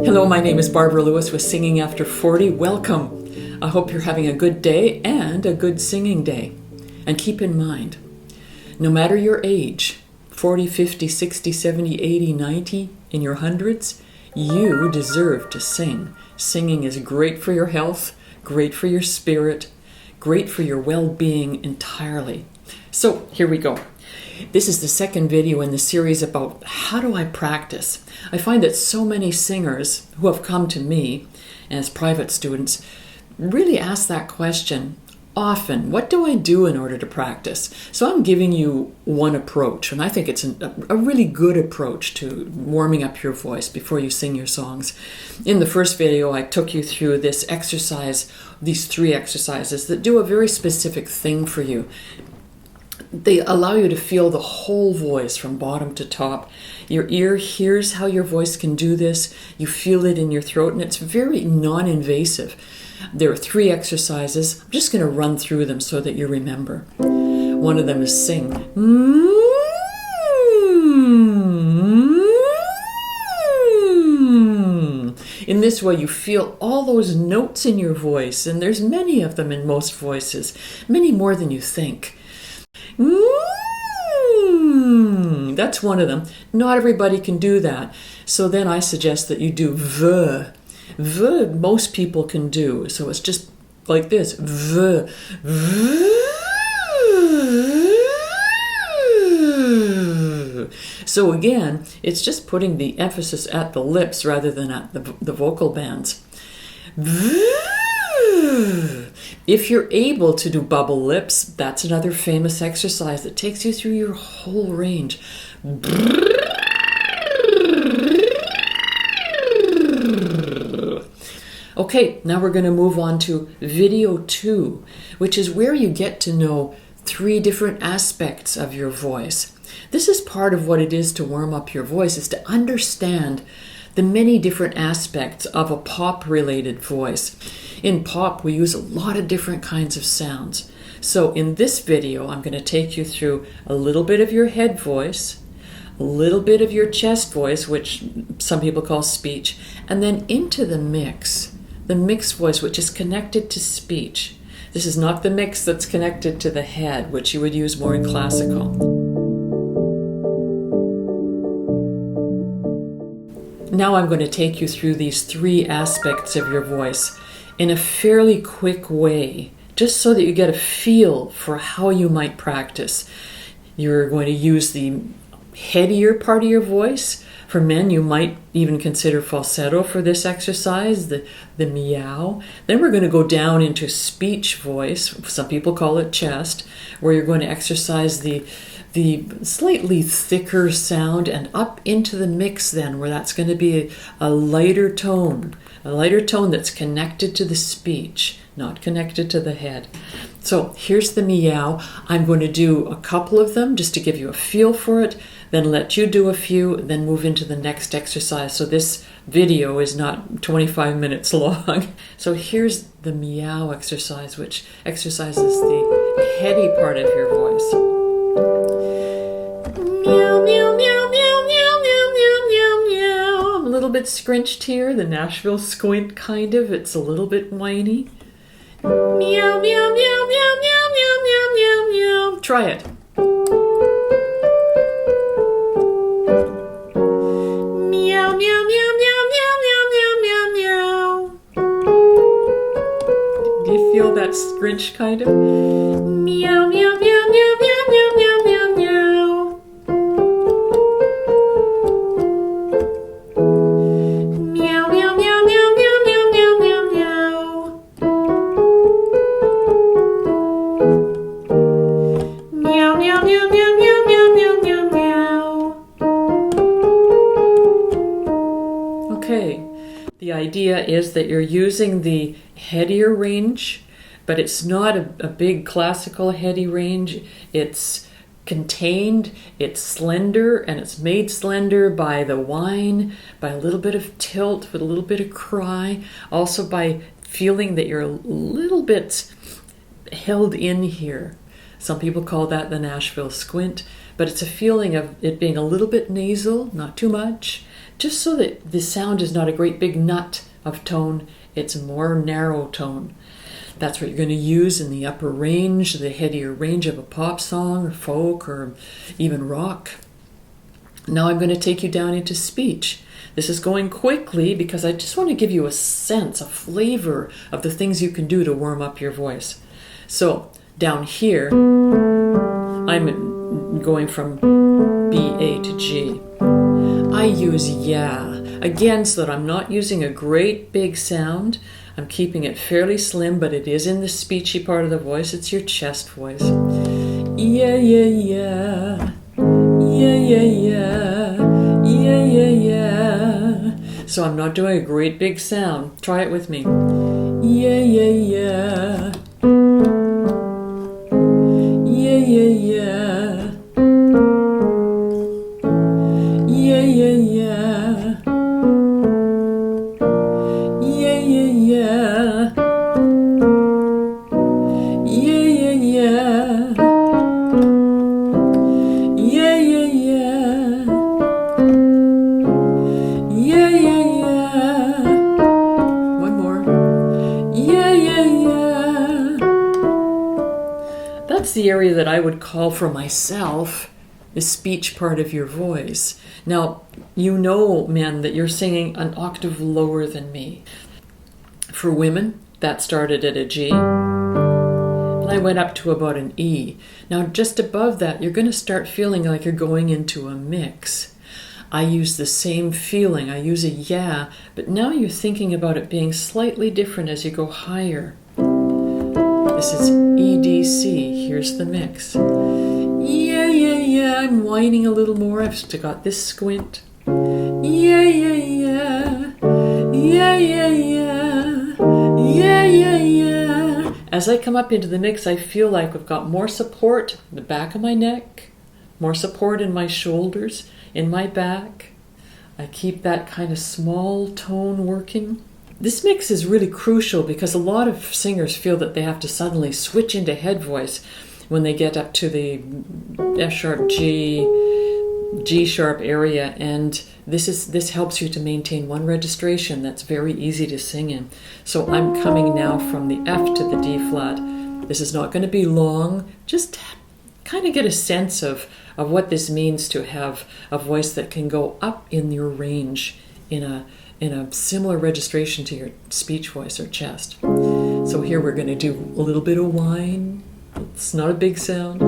Hello, my name is Barbara Lewis with Singing After 40. Welcome. I hope you're having a good day and a good singing day. And keep in mind, no matter your age, 40, 50, 60, 70, 80, 90, in your hundreds, you deserve to sing. Singing is great for your health, great for your spirit, great for your well-being entirely. So here we go. This is the second video in the series about how do I practice. I find that so many singers who have come to me as private students really ask that question often. What do I do in order to practice? So I'm giving you one approach, and I think it's a really good approach to warming up your voice before you sing your songs. In the first video, I took you through this exercise, these 3 exercises that do a very specific thing for you. They allow you to feel the whole voice from bottom to top. Your ear hears how your voice can do this. You feel it in your throat, and it's very non-invasive. There are 3 exercises. I'm just going to run through them so that you remember. One of them is sing. In this way, you feel all those notes in your voice, and there's many of them in most voices, many more than you think. That's one of them. Not everybody can do that. So then I suggest that you do v. V most people can do. So it's just like this. V. V. So again, it's just putting the emphasis at the lips rather than at the vocal bands. V. If you're able to do bubble lips, that's another famous exercise that takes you through your whole range. Okay, now we're going to move on to video 2, which is where you get to know 3 different aspects of your voice. This is part of what it is to warm up your voice, is to understand the many different aspects of a pop-related voice. In pop, we use a lot of different kinds of sounds. So in this video, I'm going to take you through a little bit of your head voice, a little bit of your chest voice, which some people call speech, and then into the mixed voice, which is connected to speech. This is not the mix that's connected to the head, which you would use more in classical. Now I'm going to take you through these 3 aspects of your voice in a fairly quick way, just so that you get a feel for how you might practice. You're going to use the headier part of your voice. For men, you might even consider falsetto for this exercise, the meow. Then we're going to go down into speech voice. Some people call it chest, where you're going to exercise the slightly thicker sound, and up into the mix then, where that's going to be a lighter tone that's connected to the speech, not connected to the head. So here's the meow. I'm going to do a couple of them just to give you a feel for it, then let you do a few, then move into the next exercise. So this video is not 25 minutes long. So here's the meow exercise, which exercises the heady part of your voice. Meow, meow, meow, meow, meow, meow, meow, meow, meow. I'm a little bit scrunched here, the Nashville squint kind of. It's a little bit whiny. Meow, meow, meow, meow, meow, meow, meow, meow, meow. Try it. Meow, meow, meow, meow, meow, meow, meow, meow, meow. Do you feel that scrunch kind of? Meow, meow, meow, meow, meow, meow, meow, meow, meow. Meow, meow, meow, meow, meow, meow, meow, meow, meow. Meow, meow, meow, meow, meow, meow, meow, meow, meow. Okay, the idea is that you're using the headier range, but it's not a big classical heady range. It's contained, it's slender, and it's made slender by the whine, by a little bit of tilt, with a little bit of cry, also by feeling that you're a little bit held in here. Some people call that the Nashville squint, but it's a feeling of it being a little bit nasal, not too much, just so that the sound is not a great big nut of tone, it's more narrow tone. That's what you're going to use in the upper range, the headier range of a pop song or folk or even rock. Now I'm going to take you down into speech. This is going quickly because I just want to give you a sense, a flavor of the things you can do to warm up your voice. So down here, I'm going from B, A to G. I use yeah, again, so that I'm not using a great big sound. I'm keeping it fairly slim, but it is in the speechy part of the voice. It's your chest voice. Yeah, yeah, yeah. Yeah, yeah, yeah. Yeah, yeah, yeah. So I'm not doing a great big sound. Try it with me. Yeah, yeah, yeah. Yeah, yeah, yeah. Yeah, yeah, yeah. Yeah, yeah, yeah. Yeah, yeah, yeah. Yeah, yeah, yeah. Yeah, yeah, yeah. One more. Yeah, yeah, yeah. That's the area that I would call for myself the speech part of your voice. Now, you know, men, that you're singing an octave lower than me. For women, that started at a G, and I went up to about an E. Now, just above that, you're going to start feeling like you're going into a mix. I use the same feeling. I use a yeah, but now you're thinking about it being slightly different as you go higher. This is E, D, C. Here's the mix. Yeah, yeah, yeah. I'm whining a little more. I've still got this squint. Yeah, yeah, yeah. Yeah, yeah, yeah. Yeah, yeah, yeah. As I come up into the mix, I feel like I've got more support in the back of my neck, more support in my shoulders, in my back. I keep that kind of small tone working. This mix is really crucial because a lot of singers feel that they have to suddenly switch into head voice when they get up to the F sharp, G sharp area, and this helps you to maintain one registration that's very easy to sing in. So I'm coming now from the F to the D flat. This is not going to be long. Just kind of get a sense of what this means to have a voice that can go up in your range in a similar registration to your speech voice or chest. So here we're going to do a little bit of whine. It's not a big sound.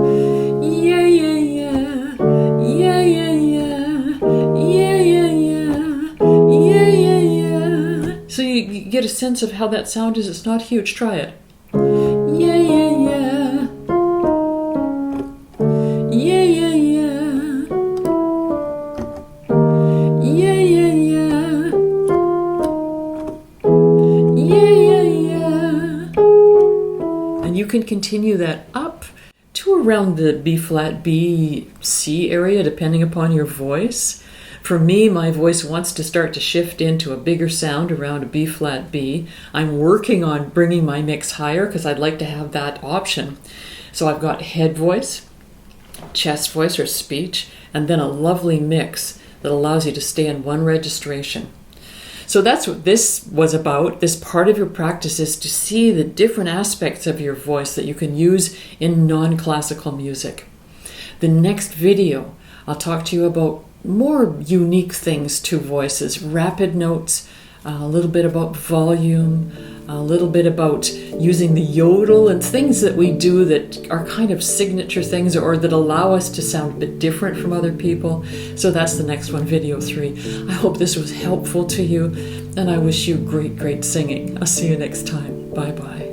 Yeah, yeah, yeah. Yeah, yeah, yeah. Yeah, yeah, yeah. Yeah, yeah, yeah. So you get a sense of how that sound is. It's not huge. Try it. Yeah, yeah, yeah. Yeah, yeah, yeah. Yeah, yeah, yeah. Yeah, yeah, yeah. And you can continue that up to around the B flat, B, C area, depending upon your voice. For me, my voice wants to start to shift into a bigger sound around a B flat, B. I'm working on bringing my mix higher because I'd like to have that option. So I've got head voice, chest voice or speech, and then a lovely mix that allows you to stay in one registration. So that's what this was about. This part of your practice is to see the different aspects of your voice that you can use in non-classical music. The next video, I'll talk to you about more unique things to voices, rapid notes, a little bit about volume, a little bit about using the yodel and things that we do that are kind of signature things or that allow us to sound a bit different from other people. So that's the next one, video 3. I hope this was helpful to you, and I wish you great, great singing. I'll see you next time. Bye-bye.